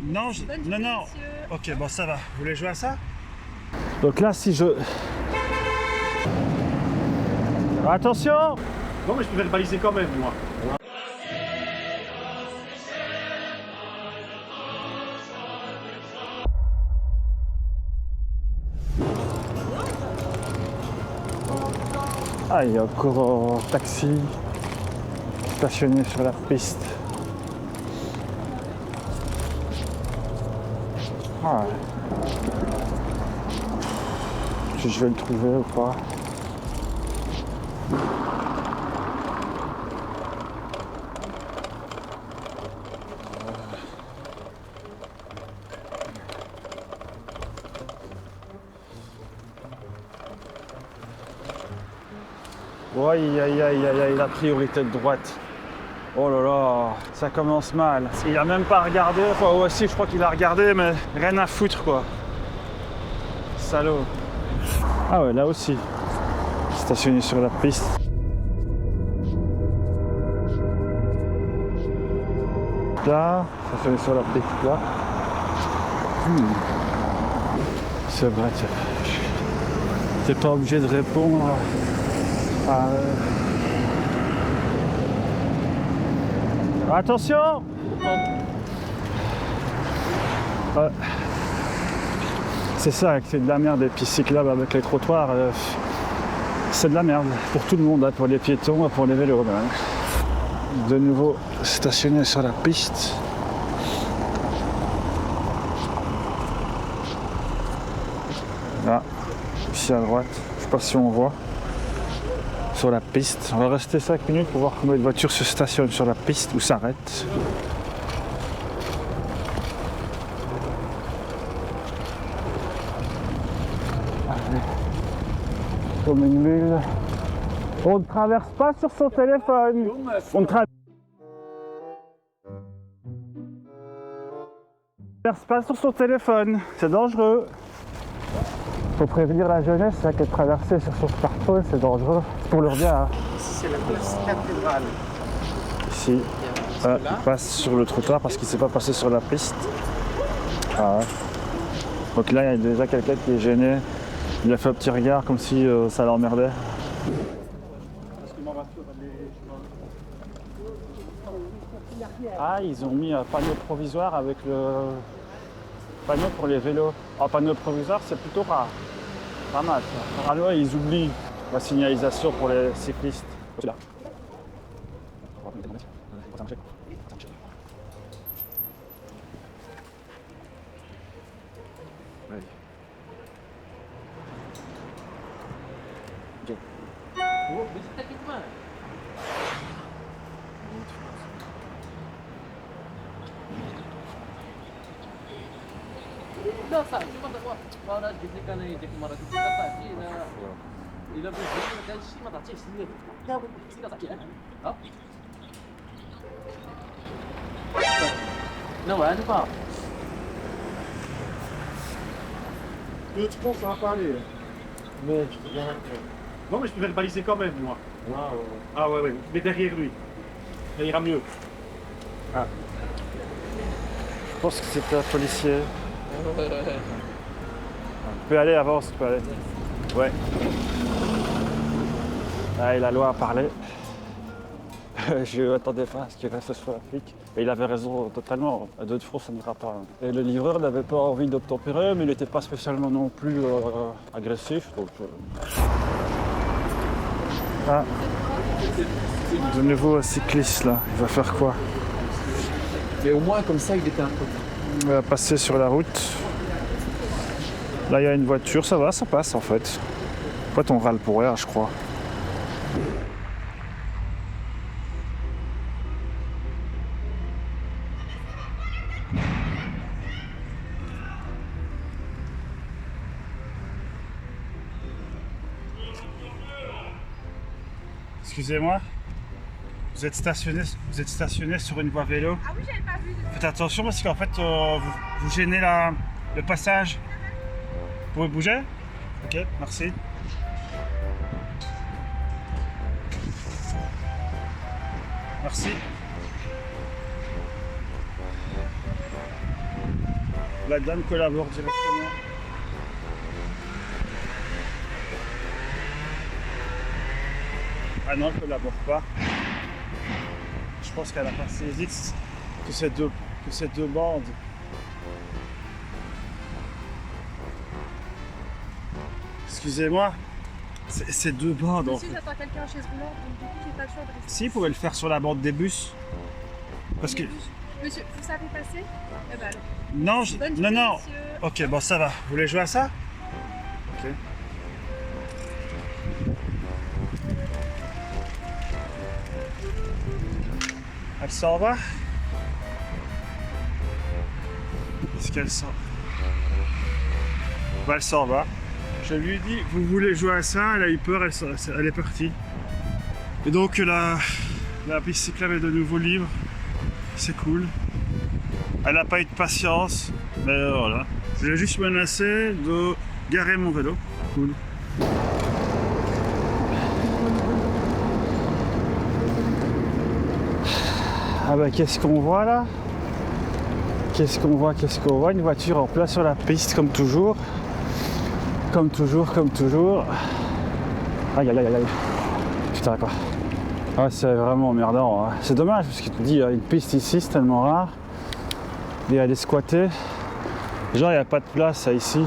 Non, non, non. Monsieur. Ok, bon, ça va. Vous voulez jouer à ça? Donc là, si je... Attention! Non, mais je peux verbaliser quand même, moi. Ah, il y a encore un taxi stationné sur la piste. Ah. Si je vais le trouver ou pas. Aïe aïe aïe aïe aïe, la priorité de droite. Oh là là, ça commence mal. Il a même pas regardé, enfin ouais, si, je crois qu'il a regardé, mais rien à foutre quoi. Salaud. Ah ouais, là aussi. Stationné sur la piste. Là, stationné sur la piste là. C'est vrai, t'es pas obligé de répondre. Attention! C'est ça, c'est de la merde, et puis cyclable avec les trottoirs, c'est de la merde pour tout le monde, hein, pour les piétons et pour les vélos. Hein. De nouveau stationné sur la piste. Là, ici à droite, je sais pas si on voit. Sur la piste. On va rester 5 minutes pour voir combien de voitures se stationnent sur la piste ou s'arrêtent. Allez. Comme une mule. On ne traverse pas sur son téléphone. On ne traverse pas sur son téléphone. C'est dangereux. Faut prévenir la jeunesse hein, que de traverser sur son smartphone, c'est dangereux. C'est pour leur bien. Hein. Ici, c'est la place cathédrale. Ici, il passe sur le trottoir parce qu'il ne s'est pas passé sur la piste. Ah ouais. Donc là, il y a déjà quelqu'un qui est gêné. Il a fait un petit regard comme si ça l'emmerdait. Ah, ils ont mis un panneau provisoire avec le panneau pour les vélos. Un panneau provisoire, c'est plutôt rare. Pas mal ça. Alors, ils oublient la signalisation pour les cyclistes. Là. Não, sabe, cima da hora de ficar na de uma hora de ficar aqui, né? E lá vem até de cima da tia, não, fica aqui, né? Ó. Não é, pas. Tu penses à parler? Mais tu peux bien rentrer. Non, mais je peux verbaliser quand même, moi. Waouh. Ah ouais, ouais, mais derrière lui. Ça ira mieux. Ah. Je pense que c'était un policier. Tu peux aller, avance, tu peux aller. Ouais. Ah, et la loi a parlé. Je m'attendais pas à ce qu'il reste sur la flic. Et il avait raison totalement. À deux de front, ça n'ira pas. Et le livreur n'avait pas envie d'obtempérer, mais il n'était pas spécialement non plus agressif. Donc, Ah. De nouveau un cycliste là. Il va faire quoi? Mais au moins, comme ça, il était un peu. Il va passer sur la route. Là, il y a une voiture, ça va, ça passe en fait. En fait, on râle pour rien, je crois. Excusez-moi, vous êtes stationné sur une voie vélo. Ah oui, j'avais pas vu. Faites attention parce qu'en fait, vous gênez le passage. Vous pouvez bouger? Ok, merci. Merci. La dame collabore directement. Ah non, elle ne collabore pas. Je pense qu'elle a pas saisi que ces deux bandes. Excusez-moi, c'est deux bandes. Monsieur, j'attends quelqu'un chez ce roulant, donc du coup, j'ai pas le choix de rester. Si, vous pouvez le faire sur la bande des bus. Parce que. Monsieur, vous savez passer? Eh ben alors. Non, Bonne non, journée, non. monsieur. Ok, bon, ça va. Vous voulez jouer à ça? Ok. Elle s'en va? Est-ce qu'elle s'en va? Bah, elle s'en va. Je lui ai dit, vous voulez jouer à ça? Elle a eu peur, elle est partie. Et donc la piste cyclable est de nouveau libre. C'est cool. Elle n'a pas eu de patience, mais voilà. J'ai juste menacé de garer mon vélo. Cool. Ah bah qu'est-ce qu'on voit là? Qu'est-ce qu'on voit? Une voiture en plein sur la piste comme toujours. Comme toujours. Aïe aïe aïe aïe. Putain quoi. Ouais, c'est vraiment emmerdant. Hein. C'est dommage parce que tu te dis une piste ici c'est tellement rare. Et elle est squattée. Genre il n'y a pas de place ici.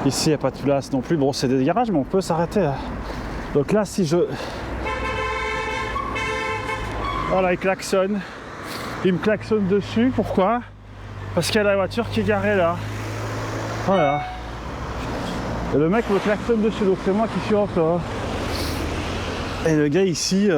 Ici il n'y a pas de place non plus. Bon c'est des garages mais on peut s'arrêter. Hein. Donc là si je... Voilà il klaxonne. Il me klaxonne dessus. Pourquoi? Parce qu'il y a la voiture qui est garée là. Voilà. Et le mec me klaxonne dessus donc c'est moi qui suis en tort. Et le gars ici,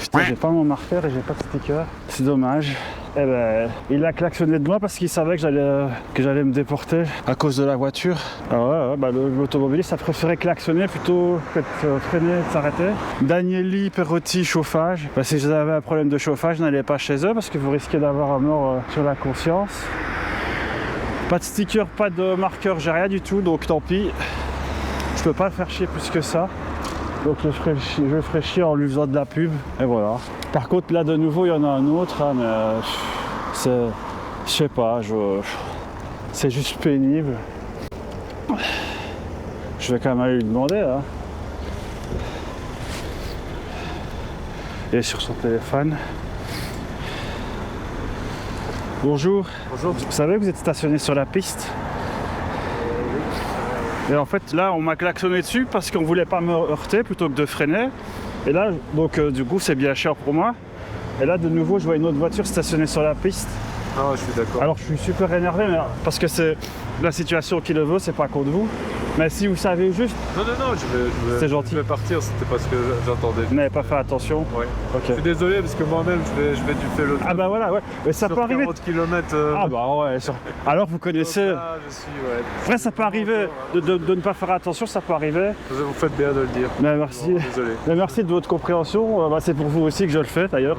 putain j'ai pas mon marqueur et j'ai pas de sticker. C'est dommage. Eh ben, il a klaxonné de moi parce qu'il savait que j'allais me déporter à cause de la voiture. Alors ouais, bah, l'automobiliste a préféré klaxonner plutôt que de freiner, de s'arrêter. Danieli, Perotti, chauffage. Bah, si j'avais un problème de chauffage, n'allez pas chez eux parce que vous risquez d'avoir un mort sur la conscience. Pas de sticker, pas de marqueur, j'ai rien du tout, donc tant pis. Je peux pas le faire chier plus que ça. Donc je le ferai chier en lui faisant de la pub. Et voilà. Par contre là de nouveau il y en a un autre, hein, mais c'est. Je sais pas, c'est juste pénible. Je vais quand même aller lui demander là. Il est sur son téléphone. Bonjour. Bonjour. Vous savez que vous êtes stationné sur la piste? Et en fait là on m'a klaxonné dessus parce qu'on voulait pas me heurter plutôt que de freiner. Et là donc du coup c'est bien cher pour moi. Et là de nouveau je vois une autre voiture stationnée sur la piste. Ah, je suis d'accord. Alors je suis super énervé mais parce que c'est la situation qui le veut, c'est pas contre vous. Mais si vous savez juste, Non, C'est gentil. je vais partir, c'était pas ce que j'entendais. vous n'avez pas fait attention. Ouais. Ok. Je suis désolé parce que moi-même je vais du vélo. Ah bah voilà, ouais. Mais ça sur peut arriver. 40 km. Ah bah ouais. Alors vous connaissez. Là, je suis, ouais. Après ça peut arriver de ne pas faire attention, ça peut arriver. Vous faites bien de le dire. Mais merci. Bon, désolé. Mais merci de votre compréhension. Bah, c'est pour vous aussi que je le fais d'ailleurs.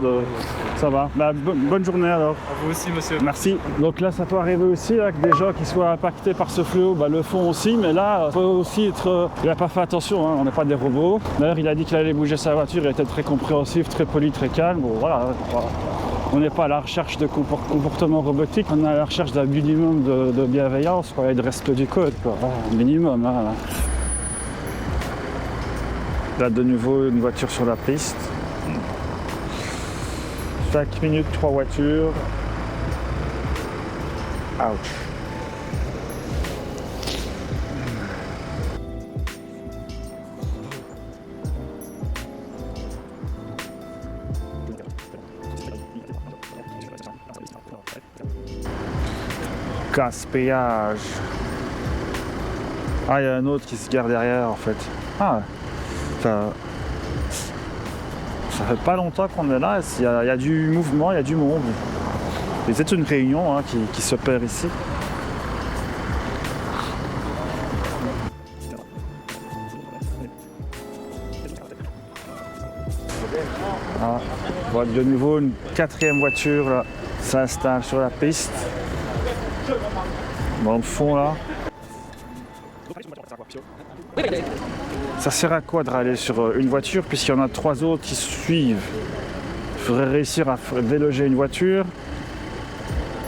Ça va. Bah, bonne journée alors. À vous aussi, monsieur. Merci. Donc là, ça peut arriver aussi là, que des gens qui soient impactés par ce fléau le font aussi, mais là, faut aussi être. Il n'a pas fait attention, hein, on n'est pas des robots. D'ailleurs, il a dit qu'il allait bouger sa voiture, il était très compréhensif, très poli, très calme. Bon, voilà. On n'est pas à la recherche de comportement robotique, on est à la recherche d'un minimum de bienveillance quoi, et de respect du code. Quoi. Un minimum. Hein. Là, de nouveau, une voiture sur la piste. 5 minutes, 3 voitures. Ouch. Casse-péage. Ah, il y a un autre qui se gare derrière en fait. Ah, ça fait pas longtemps qu'on est là. Il y a du mouvement, il y a du monde. C'est une réunion hein, qui s'opère ici. Ah, on voit de nouveau une 4e voiture là, s'installe sur la piste. Dans le fond là. Ça sert à quoi de râler sur une voiture puisqu'il y en a 3 autres qui suivent? Il faudrait réussir à déloger une voiture,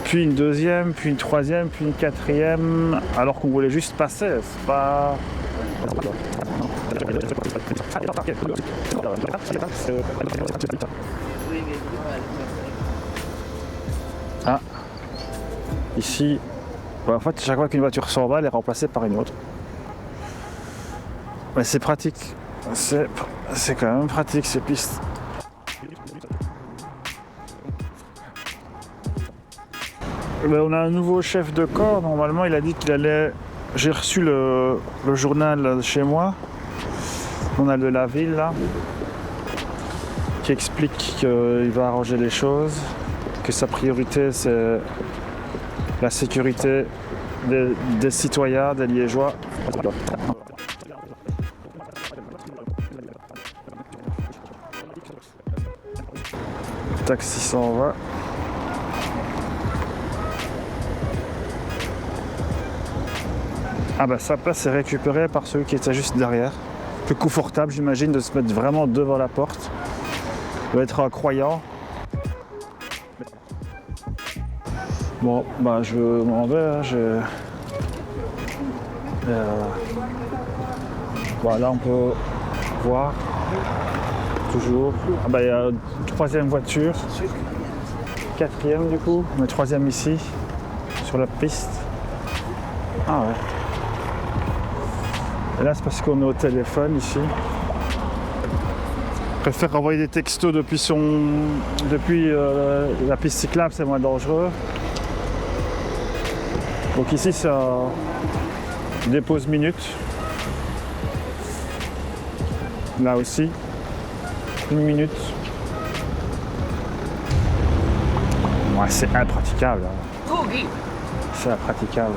puis une deuxième, puis une troisième, puis une quatrième, alors qu'on voulait juste passer. C'est pas... Ah, ici, ouais, en fait, chaque fois qu'une voiture s'en va, elle est remplacée par une autre. Mais c'est pratique. C'est quand même pratique ces pistes. Mais on a un nouveau chef de corps. Normalement, il a dit qu'il allait. J'ai reçu le journal chez moi, le journal de la ville là, qui explique qu'il va arranger les choses, que sa priorité c'est la sécurité des citoyens, des Liégeois. Le taxi s'en va. Ah bah sa place est récupérée par celui qui était juste derrière. Plus confortable j'imagine de se mettre vraiment devant la porte. Il doit être croyant. Bon bah je m'en vais, hein, voilà on peut voir toujours. Ah bah il y a une troisième voiture. Quatrième du coup, mais troisième ici, sur la piste. Ah ouais. Et là, c'est parce qu'on est au téléphone ici. Je préfère envoyer des textos depuis la piste cyclable, c'est moins dangereux. Donc ici, c'est des pauses minutes. Là aussi, 1 minute. Ouais, c'est impraticable. Hein. C'est impraticable.